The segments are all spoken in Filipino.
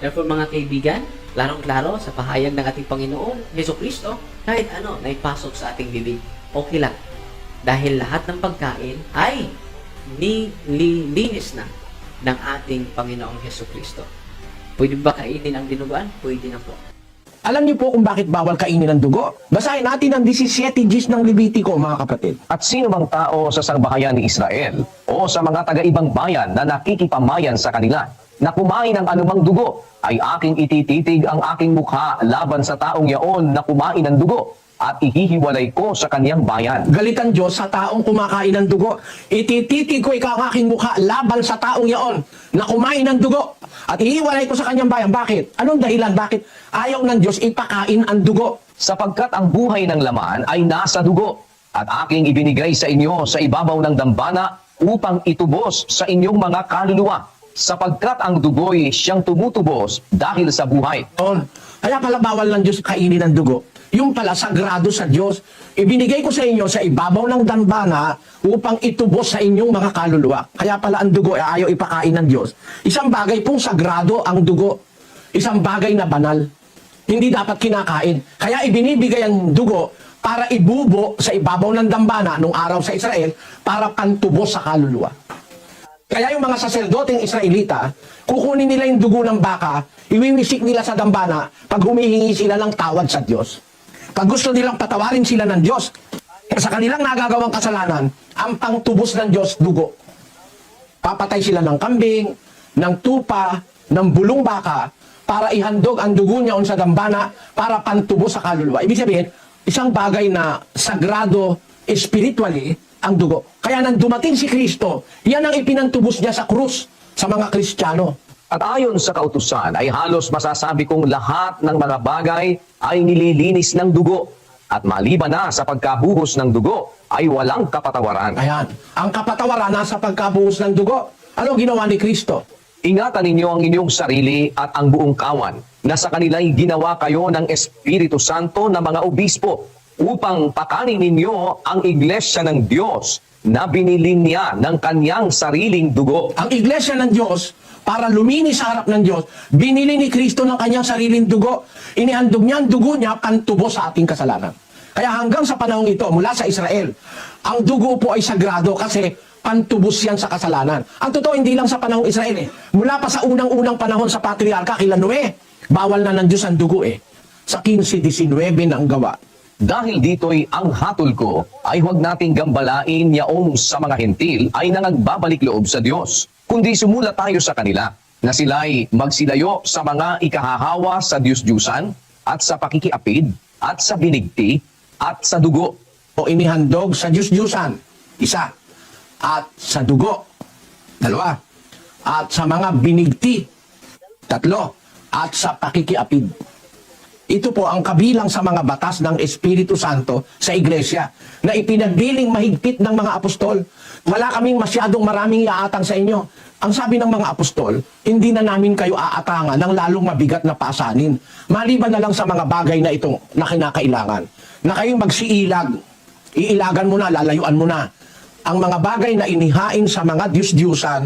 Therefore mga kaibigan, larong-klaro sa pahayag ng ating Panginoon, Jesucristo, kahit ano na ipasok sa ating bibig, okay lang. Dahil lahat ng pagkain ay nilinis na ng ating Panginoong Jesucristo. Pwede ba kainin ang dinuguan? Pwede na po. Alam niyo po kung bakit bawal kainin ng dugo? Basahin natin ang 17 Gs ng Levitico, mga kapatid. At sino mang tao sa sangbahayan ni Israel o sa mga taga-ibang bayan na nakikipamayan sa kanila na kumain ng anumang dugo, ay aking itititig ang aking mukha laban sa taong yaon na kumain ng dugo at ihihiwalay ko sa kaniyang bayan. Galit ang Diyos sa taong kumakain ng dugo. Itititig ko ikaw ang aking mukha laban sa taong yaon na kumain ng dugo at ihiwalay ko sa kanyang bayan. Bakit? Anong dahilan? Bakit ayaw ng Diyos ipakain ang dugo? Sapagkat ang buhay ng laman ay nasa dugo at aking ibinigay sa inyo sa ibabaw ng dambana upang itubos sa inyong mga kaluluwa. Sapagkat ang dugo'y siyang tumutubos dahil sa buhay. Kaya pala bawal ng Diyos kainin ng dugo. Yung pala sagrado sa Diyos. Ibinigay ko sa inyo sa ibabaw ng dambana upang itubos sa inyong mga kaluluwa. Kaya pala ang dugo ay ayaw ipakain ng Diyos. Isang bagay pong sagrado ang dugo. Isang bagay na banal. Hindi dapat kinakain. Kaya ibinibigay ang dugo para ibubo sa ibabaw ng dambana nung araw sa Israel para pantubos sa kaluluwa. Kaya yung mga saserdoteng Israelita, kukunin nila yung dugo ng baka, iwiwisik nila sa dambana pag humihingi sila ng tawad sa Diyos. Pag gusto nilang patawarin sila ng Diyos, sa kanilang nagagawang kasalanan, ang pangtubos ng Diyos, dugo. Papatay sila ng kambing, ng tupa, ng bulong baka, para ihandog ang dugo niya sa dambana para pantubos sa kaluluwa. Ibig sabihin, isang bagay na sagrado spiritually ang dugo. Kaya nang dumating si Kristo, yan ang ipinantubos niya sa krus sa mga Kristiyano. At ayon sa kautusan ay halos masasabi kong lahat ng mga bagay ay nililinis ng dugo. At maliban na sa pagkabuhos ng dugo ay walang kapatawaran. Ayan. Ang kapatawaran nasa pagkabuhos ng dugo. Ano ginawa ni Kristo? Ingatan ninyo ang inyong sarili at ang buong kawan na sa kanila'y ginawa kayo ng Espiritu Santo na mga obispo upang pakanin ninyo ang iglesia ng Diyos na binili niya ng kanyang sariling dugo. Ang iglesia ng Diyos, para luminis sa harap ng Diyos, binili ni Kristo ng kanyang sariling dugo. Inihandog niya ang dugo niya pantubos sa ating kasalanan. Kaya hanggang sa panahong ito, mula sa Israel, ang dugo po ay sagrado kasi pantubos yan sa kasalanan. Ang totoo, hindi lang sa panahong Israel eh. Mula pa sa unang-unang panahon sa patriarka kila Noe, bawal na ng Diyos ang dugo eh. Sa 15-19 na ang gawa. Dahil dito'y ang hatol ko ay huwag nating gambalain yaong sa mga hentil ay nangagbabalik loob sa Diyos. Kundi sumulat tayo sa kanila na sila'y magsilayo sa mga ikahahawa sa Diyos-Diyusan at sa pakikiapid at sa binigti at sa dugo. O inihandog sa Diyos-Diyusan, isa. At sa dugo, dalawa. At sa mga binigti, tatlo. At sa pakikiapid. Ito po ang kabilang sa mga batas ng Espiritu Santo sa Iglesia na ipinagbiling mahigpit ng mga apostol. Wala kaming masyadong maraming iaatang sa inyo. Ang sabi ng mga apostol, hindi na namin kayo aatangan ng lalong mabigat na pasanin. Maliban na lang sa mga bagay na itong na kinakailangan. Na kayong magsiilag. Iilagan mo na, lalayuan mo na. Ang mga bagay na inihain sa mga Diyos-Diyusan,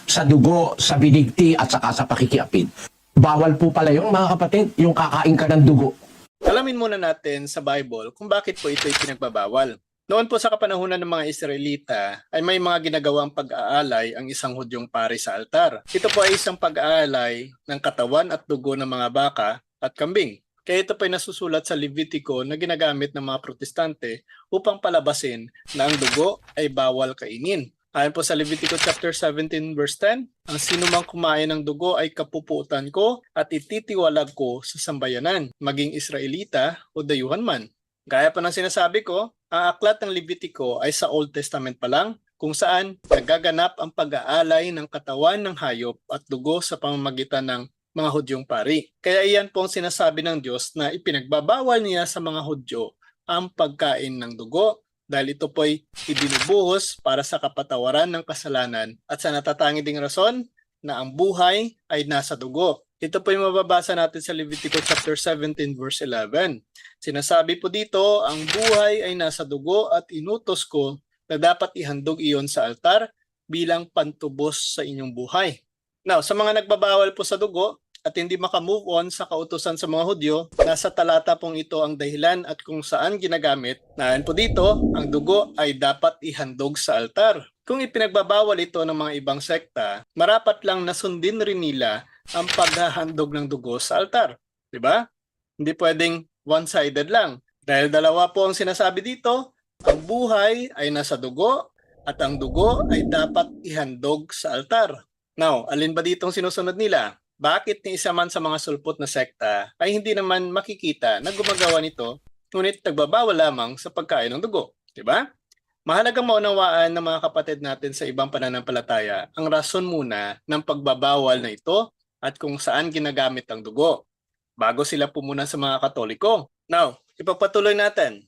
sa dugo, sa binigti at saka sa pakikiapid. Bawal po pala yung mga kapatid, yung kakain ka ng dugo. Alamin muna natin sa Bible kung bakit po ito'y pinagbabawal. Noon po sa kapanahunan ng mga Israelita ay may mga ginagawang pag-aalay ang isang Hudyong pari sa altar. Ito po ay isang pag-aalay ng katawan at dugo ng mga baka at kambing. Kaya ito po ay nasusulat sa Levitico na ginagamit ng mga protestante upang palabasin na ang dugo ay bawal kainin. Ayon po sa Levitico chapter 17 verse 10, ang sinumang kumain ng dugo ay kapuputan ko at ititiwalag ko sa sambayanan, maging Israelita o dayuhan man. Gaya pa ng sinasabi ko, ang aklat ng Levitico ay sa Old Testament pa lang, kung saan nagaganap ang pag-aalay ng katawan ng hayop at dugo sa pamamagitan ng mga Hudyong pari. Kaya iyan po ang sinasabi ng Diyos na ipinagbabawal niya sa mga Hudyo ang pagkain ng dugo, dahil ito po'y ibinubuhos para sa kapatawaran ng kasalanan at sa natatangi ding rason na ang buhay ay nasa dugo. Ito po'y mababasa natin sa Levitico chapter 17 verse 11. Sinasabi po dito, ang buhay ay nasa dugo at inutos ko na dapat ihandog iyon sa altar bilang pantubos sa inyong buhay. Now, sa mga nagbabawal po sa dugo, at hindi makamove on sa kautusan sa mga Hudyo, nasa talata pong ito ang dahilan at kung saan ginagamit. Naan po dito, ang dugo ay dapat ihandog sa altar. Kung ipinagbabawal ito ng mga ibang sekta, marapat lang nasundin rin nila ang paghahandog ng dugo sa altar. Diba? Hindi pwedeng one-sided lang. Dahil dalawa po ang sinasabi dito, ang buhay ay nasa dugo at ang dugo ay dapat ihandog sa altar. Now, alin ba ditong sinusunod nila? Bakit ni isa man sa mga sulpot na sekta ay hindi naman makikita na gumagawa nito, ngunit nagbabawal lamang sa pagkain ng dugo? Diba? Mahalagang maunawaan ng mga kapatid natin sa ibang pananampalataya ang rason muna ng pagbabawal na ito at kung saan ginagamit ang dugo bago sila pumuna sa mga Katoliko. Now, ipagpatuloy natin.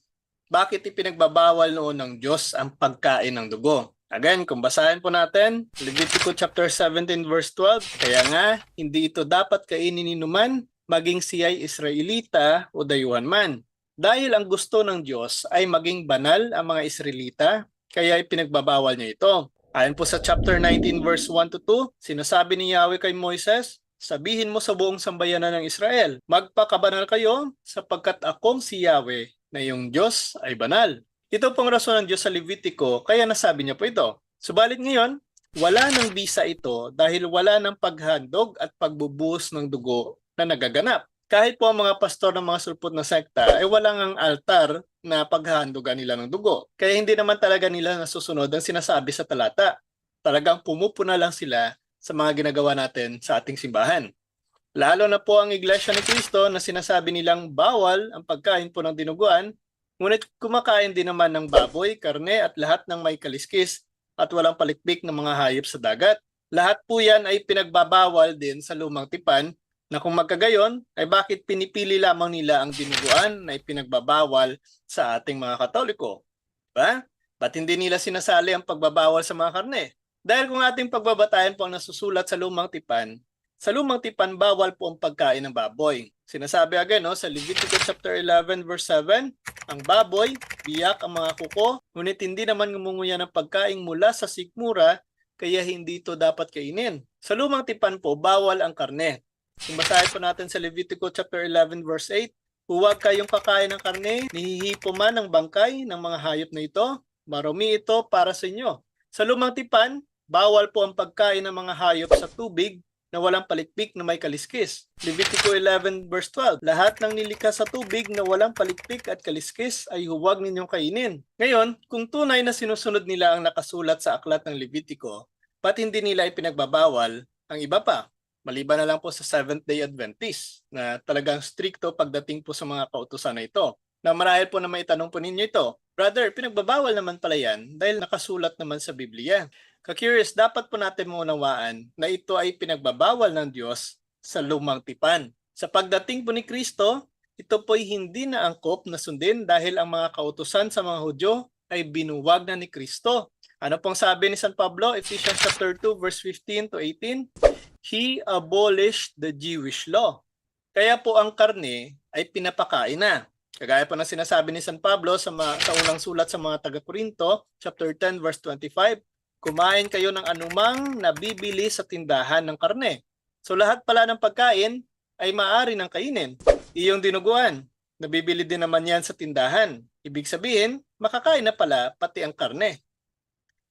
Bakit ipinagbabawal noon ng Diyos ang pagkain ng dugo? Again, kung basahin po natin, Levitico chapter 17 verse 12, kaya nga, hindi ito dapat kainin ni numan, maging siya'y Israelita o dayuhan man. Dahil ang gusto ng Diyos ay maging banal ang mga Israelita, kaya ipinagbabawal niya ito. Ayon po sa chapter 19 verse 1 to 2, sinasabi ni Yahweh kay Moises, sabihin mo sa buong sambayanan ng Israel, magpakabanal kayo sapagkat akong si Yahweh na yung Diyos ay banal. Ito pong rason ng Diyos sa Levitico, kaya nasabi niya po ito. Subalit ngayon, wala nang bisa ito dahil wala nang paghandog at pagbubuhos ng dugo na nagaganap. Kahit po ang mga pastor ng mga sulpot na sekta ay walang ang altar na paghahandogan nila ng dugo. Kaya hindi naman talaga nila nasusunod ang sinasabi sa talata. Talagang pumupuna lang sila sa mga ginagawa natin sa ating simbahan. Lalo na po ang Iglesia ni Cristo na sinasabi nilang bawal ang pagkain po ng dinuguan, ngunit kumakain din naman ng baboy, karne at lahat ng may kaliskis at walang palikpik ng mga hayop sa dagat. Lahat po yan ay pinagbabawal din sa lumang tipan na kung magkagayon ay bakit pinipili lamang nila ang dinuguan na ipinagbabawal sa ating mga Katoliko? Diba? Ba't hindi nila sinasali ang pagbabawal sa mga karne? Dahil kung ating pagbabatayan po ang nasusulat sa lumang tipan bawal po ang pagkain ng baboy. Sinasabi agad sa Leviticus chapter 11 verse 7, ang baboy, biyak ang mga kuko, ngunit hindi naman ngumunguya ng pagkain mula sa sikmura, kaya hindi ito dapat kainin. Sa lumang tipan po, bawal ang karne. Kung basahin po natin sa Leviticus chapter 11 verse 8, huwag kayong kakain ng karne, nihihipo man ang bangkay ng mga hayop na ito, marumi ito para sa inyo. Sa lumang tipan, bawal po ang pagkain ng mga hayop sa tubig na walang palikpik na may kaliskis. Levitico 11 verse 12, lahat ng nilikha sa tubig na walang palikpik at kaliskis ay huwag ninyong kainin. Ngayon, kung tunay na sinusunod nila ang nakasulat sa aklat ng Levitico, ba't hindi nila ipinagbabawal ang iba pa? Maliban na lang po sa Seventh-day Adventist na talagang stricto pagdating po sa mga kautusan na ito. Na marahil po na may tanong po ninyo ito, brother, pinagbabawal naman pala yan dahil nakasulat naman sa Biblia. Ka-curious, dapat po natin maunawaan na ito ay pinagbabawal ng Diyos sa lumang tipan. Sa pagdating po ni Kristo, ito po ay hindi na angkop na sundin dahil ang mga kautusan sa mga Hudyo ay binuwag na ni Kristo. Ano pong sabi ni San Pablo, Ephesians chapter 2 verse 15 to 18? He abolished the Jewish law. Kaya po ang karne ay pinapakain na. Kagaya po ng sinasabi ni San Pablo sa unang sulat sa mga taga-Korinto, chapter 10 verse 25, kumain kayo ng anumang nabibili sa tindahan ng karne. So lahat pala ng pagkain ay maaari ng kainin. Iyong dinuguan, nabibili din naman yan sa tindahan. Ibig sabihin, makakain na pala pati ang karne.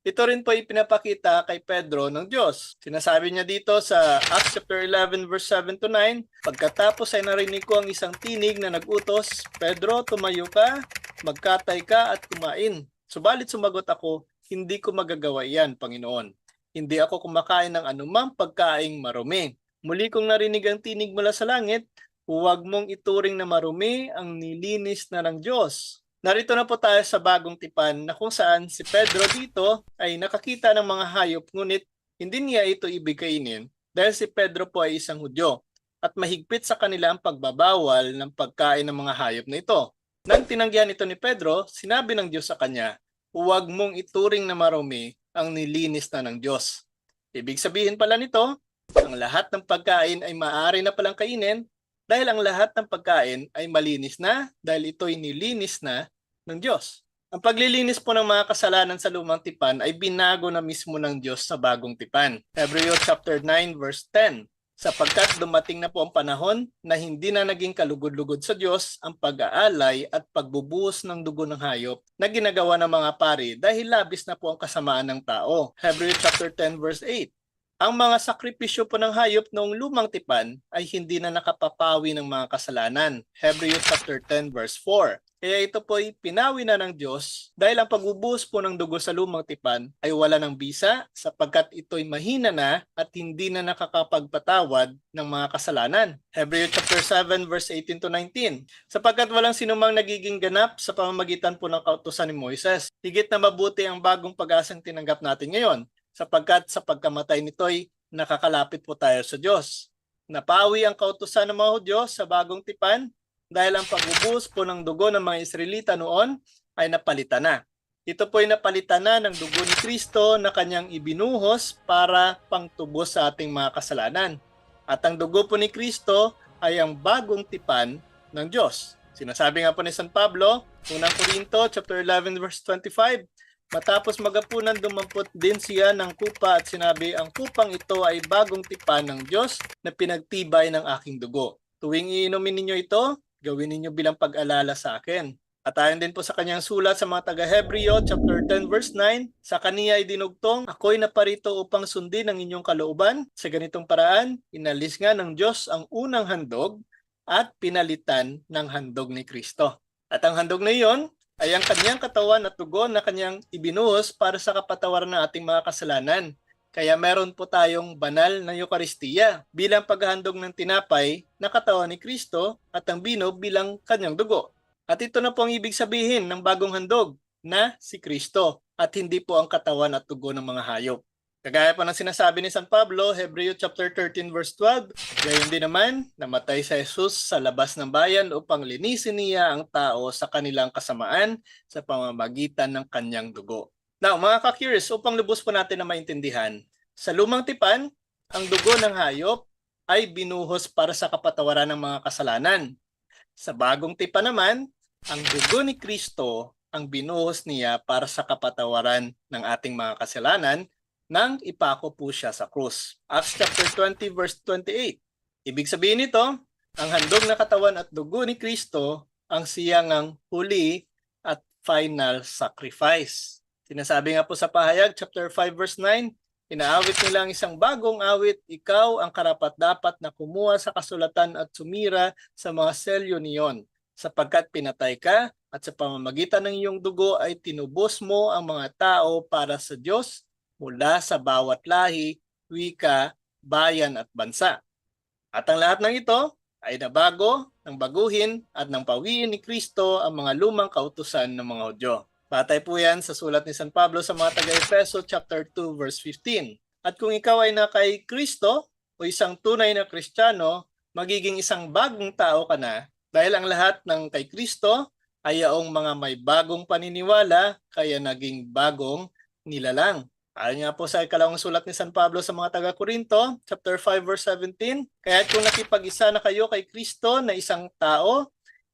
Ito rin po ipinapakita kay Pedro ng Diyos. Sinasabi niya dito sa Acts chapter 11 verse 7 to 9, pagkatapos ay narinig ko ang isang tinig na nag-utos, Pedro, tumayo ka, magkatay ka at kumain. Subalit sumagot ako, hindi ko magagawa iyan, Panginoon. Hindi ako kumakain ng anumang pagkaing marumi. Muli kong narinig ang tinig mula sa langit, huwag mong ituring na marumi ang nilinis na ng Diyos. Narito na po tayo sa bagong tipan na kung saan si Pedro dito ay nakakita ng mga hayop ngunit hindi niya ito ibig kainin dahil si Pedro po ay isang Hudyo at mahigpit sa kanila ang pagbabawal ng pagkain ng mga hayop na ito. Nang tinanggihan ito ni Pedro, sinabi ng Diyos sa kanya, huwag mong ituring na marumi ang nilinis na ng Diyos. Ibig sabihin pala nito, ang lahat ng pagkain ay maaari na palang kainin dahil ang lahat ng pagkain ay malinis na dahil ito'y nilinis na ng Diyos. Ang paglilinis po ng mga kasalanan sa lumang tipan ay binago na mismo ng Diyos sa bagong tipan. Hebreo chapter 9 verse 10. sapagkat dumating na po ang panahon na hindi na naging kalugod-lugod sa Diyos ang pag-aalay at pagbubuhos ng dugo ng hayop na ginagawa ng mga pari dahil labis na po ang kasamaan ng tao. Hebrews chapter 10 verse 8. Ang mga sakripisyo po ng hayop noong lumang tipan ay hindi na nakapapawi ng mga kasalanan. Hebrews chapter 10 verse 4. Kaya ito po ay pinawi na ng Diyos dahil ang pagbubuhos po ng dugo sa lumang tipan ay wala ng bisa sapagkat ito'y mahina na at hindi na nakakapagpatawad ng mga kasalanan. Hebrews chapter 7 verse 18 to 19. Sapagkat walang sinumang nagiging ganap sa pamamagitan po ng kautusan ni Moises. Higit na mabuti ang bagong pag-asang tinanggap natin ngayon sapagkat sa pagkamatay nito'y nakakalapit po tayo sa Diyos. Napawi ang kautusan ng mga Hudyo sa bagong tipan dahil ang pagbubuhos po ng dugo ng mga Israelita noon ay napalitan na. Ito po ay napalitan na ng dugo ni Kristo na kanyang ibinuhos para pangtubos sa ating mga kasalanan. At ang dugo po ni Kristo ay ang bagong tipan ng Diyos. Sinasabi nga po ni San Pablo, unang Korinto chapter 11 verse 25, matapos magapunan dumampot din siya ng kupa at sinabi, ang kupang ito ay bagong tipan ng Diyos na pinagtibay ng aking dugo. Tuwing iinumin ninyo ito, gawin ninyo bilang pag-alala sa akin. At ayon din po sa kanyang sulat sa mga taga-Hebreo, chapter 10, verse 9, sa kaniya ay dinugtong, ako'y naparito upang sundin ang inyong kalooban. Sa ganitong paraan, inalis nga ng Diyos ang unang handog at pinalitan ng handog ni Kristo. At ang handog na iyon ay ang kanyang katawan at dugo na kanyang ibinuhos para sa kapatawaran ng ating mga kasalanan. Kaya meron po tayong banal na Eucharistia bilang paghahandog ng tinapay na katawan ni Kristo at ang bino bilang kanyang dugo. At ito na po ang ibig sabihin ng bagong handog na si Kristo at hindi po ang katawan at dugo ng mga hayop. Kagaya po ng sinasabi ni San Pablo, Hebrews chapter 13 verse 12, gayon din naman, namatay sa Jesus sa labas ng bayan upang linisin niya ang tao sa kanilang kasamaan sa pamamagitan ng kanyang dugo. Now, mga ka-curious, upang lubos po natin na maintindihan, sa lumang tipan, ang dugo ng hayop ay binuhos para sa kapatawaran ng mga kasalanan. Sa bagong tipan naman, ang dugo ni Kristo ang binuhos niya para sa kapatawaran ng ating mga kasalanan nang ipako po siya sa krus. Acts chapter 20 verse 28. Ibig sabihin nito, ang handog na katawan at dugo ni Kristo ang siyang huli at final sacrifice. Sinasabi nga po sa pahayag, chapter 5 verse 9, inaawit nila ang isang bagong awit, ikaw ang karapat-dapat na kumuha sa kasulatan at sumira sa mga selyo niyon, sapagkat pinatay ka at sa pamamagitan ng iyong dugo ay tinubos mo ang mga tao para sa Diyos mula sa bawat lahi, wika, bayan at bansa. At ang lahat ng ito ay nabago, ng baguhin at ng pawiin ni Kristo ang mga lumang kautusan ng mga Hudyo. Batay po yan sa sulat ni San Pablo sa mga taga-Efeso chapter 2 verse 15. At kung ikaw ay na kay Kristo o isang tunay na Kristiyano, magiging isang bagong tao ka na dahil ang lahat ng kay Kristo ay yaong mga may bagong paniniwala kaya naging bagong nilalang. Ayon nga po sa ikalawang sulat ni San Pablo sa mga taga-Korinto, chapter 5 verse 17, kaya kung nakipag-isa na kayo kay Kristo na isang tao,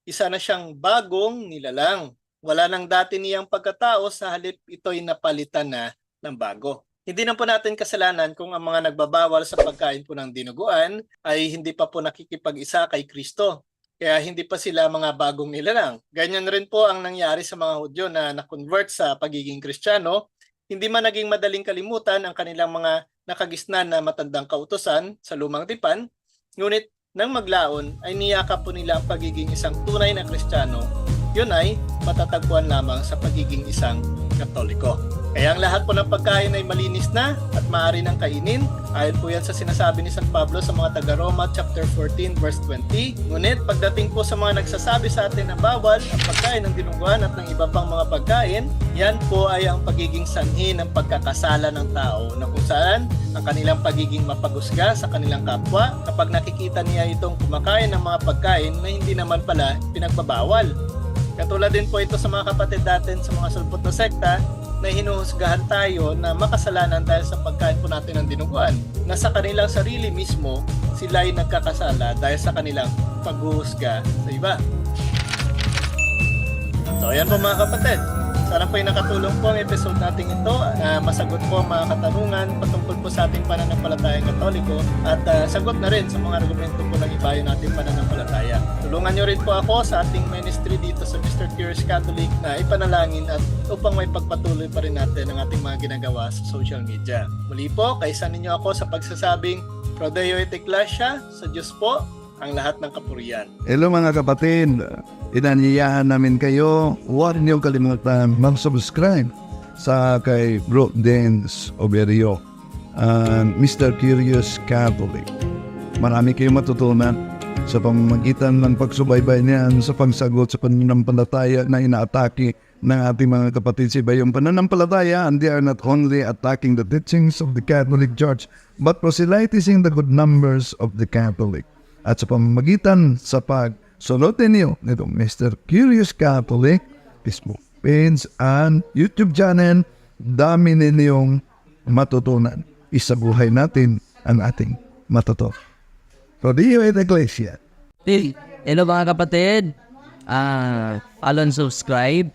isa na siyang bagong nilalang. Wala nang dati niyang pagkatao, sa halip ito'y napalitan na ng bago. Hindi na po natin kasalanan kung ang mga nagbabawal sa pagkain po ng dinuguan ay hindi pa po nakikipag-isa kay Kristo. Kaya hindi pa sila mga bagong nilalang. Ganyan rin po ang nangyari sa mga Hudyo na na-convert sa pagiging Kristiyano. Hindi man naging madaling kalimutan ang kanilang mga nakagisnan na matandang kautusan sa lumang tipan, ngunit nang maglaon ay niyakap po nila ang pagiging isang tunay na Kristiyano. Yun ay matatagpuan lamang sa pagiging isang Katoliko. Kaya ang lahat po ng pagkain ay malinis na at maaari nang kainin. Ayon po yan sa sinasabi ni San Pablo sa mga taga-Roma chapter 14 verse 20. Ngunit pagdating po sa mga nagsasabi sa atin na bawal ang pagkain ng dinuguan at ng iba pang mga pagkain, yan po ay ang pagiging sanhi ng pagkakasala ng tao na kung saan ang kanilang pagiging mapagusga sa kanilang kapwa kapag nakikita niya itong kumakain ng mga pagkain na hindi naman pala pinagbabawal. Katulad din po ito sa mga kapatid natin sa mga sulpot na sekta na hinuhusgahan tayo na makasalanan dahil sa pagkain po natin ng dinuguan. Na sa kanilang sarili mismo, sila ay nagkakasala dahil sa kanilang paghuhusga sa iba. So ayan po mga kapatid. Sana po ay nakatulong po ang episode natin ito na masagot po ang mga katanungan patungkol po sa ating pananampalatayang Katoliko at sagot na rin sa mga argumento po ng iba yung ating pananampalataya. Tulungan nyo rin po ako sa ating ministry dito sa Mr. Curious Catholic na ipanalangin at upang may pagpatuloy pa rin natin ang ating mga ginagawa sa social media. Muli po, kaisan ninyo ako sa pagsasabing Prodeo et Ecclesia, sa Diyos po ang lahat ng kapurian. Hello mga kapatid, inanyayahan namin kayo, huwag niyo kalimutan mag-subscribe sa kay Bro Dance Oberio and Mr. Curious Catholic. Marami kayong matutunan sa pamamagitan ng pagsubaybay niyan sa pagsagot sa pananampalataya na inaatake ng ating mga kapatid sa iba yung pananampalataya, and they are not only attacking the teachings of the Catholic Church but proselytizing the good numbers of the Catholic. At sa pamamagitan sa pagsunod ninyo nito Mr. Curious Catholic Facebook page and YouTube channel, dami ninyong matutunan. Isabuhay natin ang ating matuto. Prodeo et Ecclesia. Hello mga kapatid. Follow and subscribe.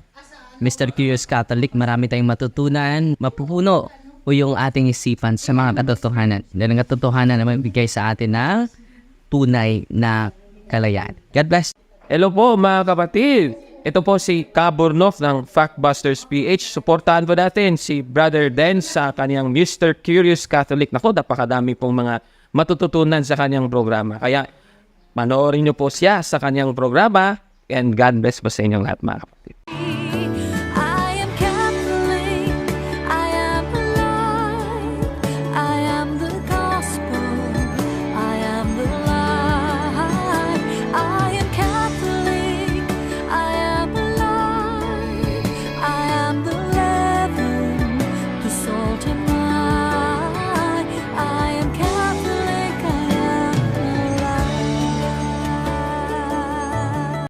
Mr. Curious Catholic, marami tayong matutunan. Mapupuno po yung ating isipan sa mga katotohanan. Dahil ang katotohanan na magbigay sa atin ng tunay na kalayaan. God bless. Hello po mga kapatid. Ito po si Kaburnoff ng Factbusters PH. Suportahan po natin si Brother Den sa kanyang Mr. Curious Catholic. Naku, napakadami pong mga matututunan sa kanyang programa. Kaya panoorin niyo po siya sa kanyang programa, and God bless po sa inyong lahat mga kapatid.